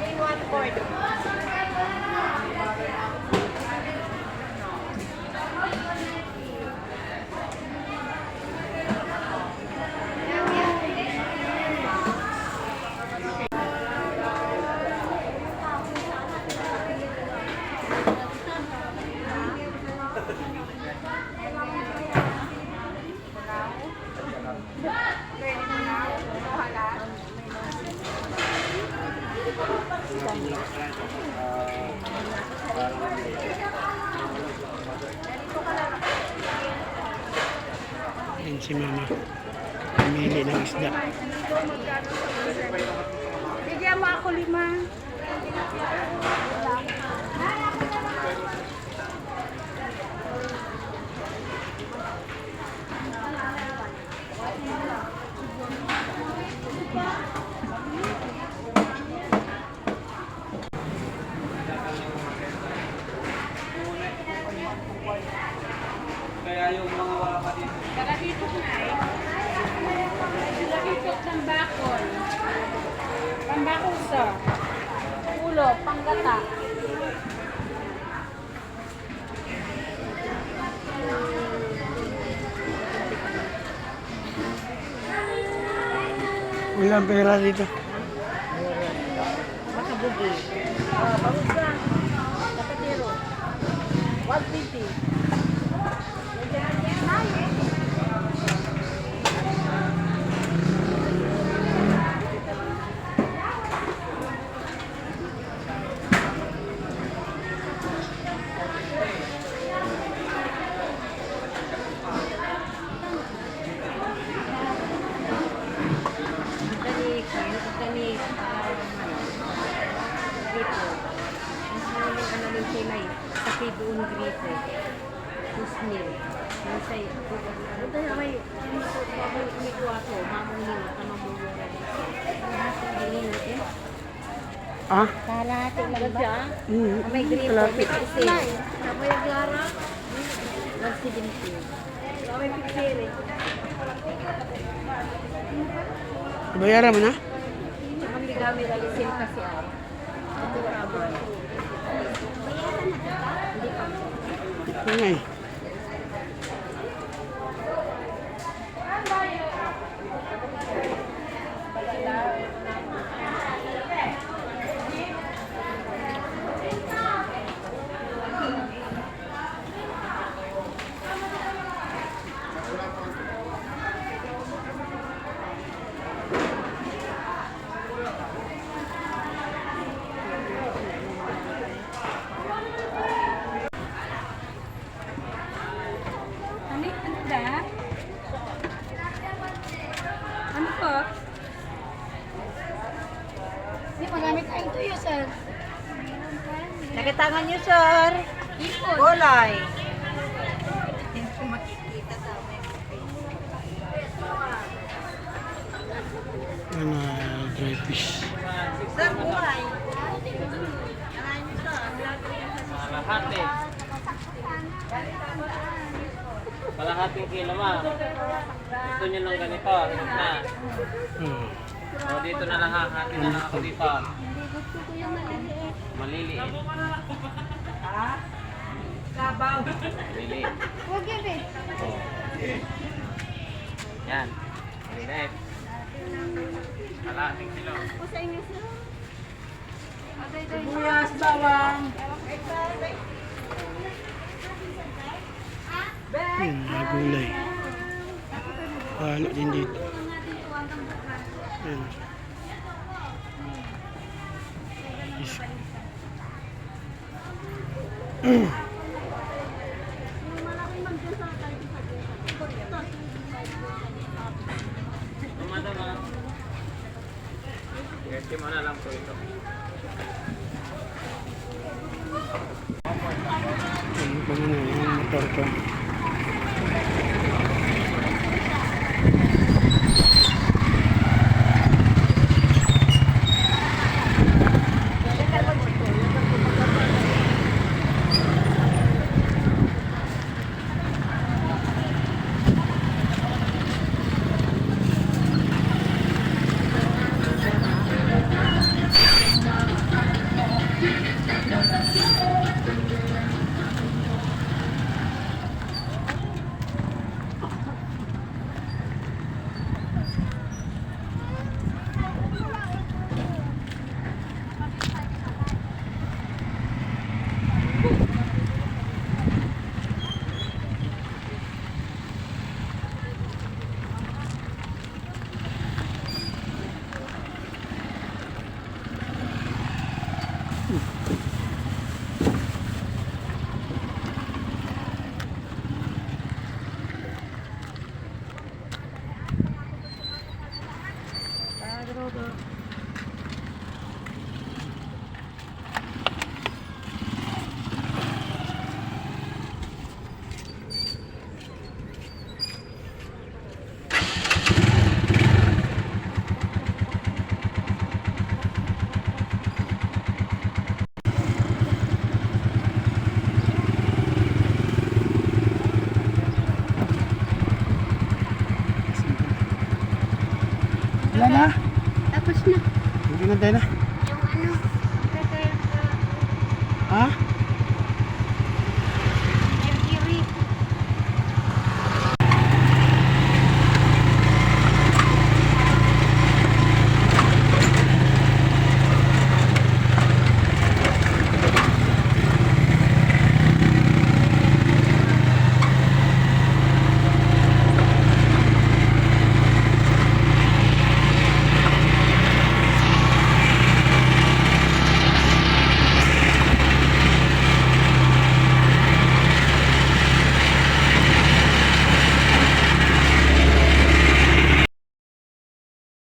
in one quart. Ayan si mama. Pumili ng isda. Bigyan mo ako 5. Kaya yung mga wala pa dito. Kakahitok na eh. Kakahitok ng bakol. Pambakol sa ulo, panggata. Walang pera dito. Makabugi. Bagus ka. Kapatiro. 150. Doon grito. Kusmil. Masay. Ito na may umikuwato. Mamungin. Kamamungin. Ah? Kalahati lang ba? May grito. Kalahati. May pixel. May gara. 170. May pixel. Bayaran mo na? Ang ligamit alisin kasi ako. Ito rabo. Yun nga eh. Ano po? Hindi, marami tayong tuyo, sir. Nakatangan niyo, sir. Ipon. Golay. Ano, dry fish. Sir, golay. Kalahati. Kalahating kilo ma. Gusto nyo ng ganito. Hinag na. O dito na lang ha. Hati na lang ako dito. Maliliit. Kabaw. Maliliit. Huwag yun eh. Yan. Maliliit. Kalahating kilo. Buyas, bawang. Mga gulay. Halo din dito. Ayan. Tumadang ha. Gerti mo na lang po ito. Ano pa muna yung motor ko. na. Tapos na. Hindi na tayo na. Yung ano, Ha?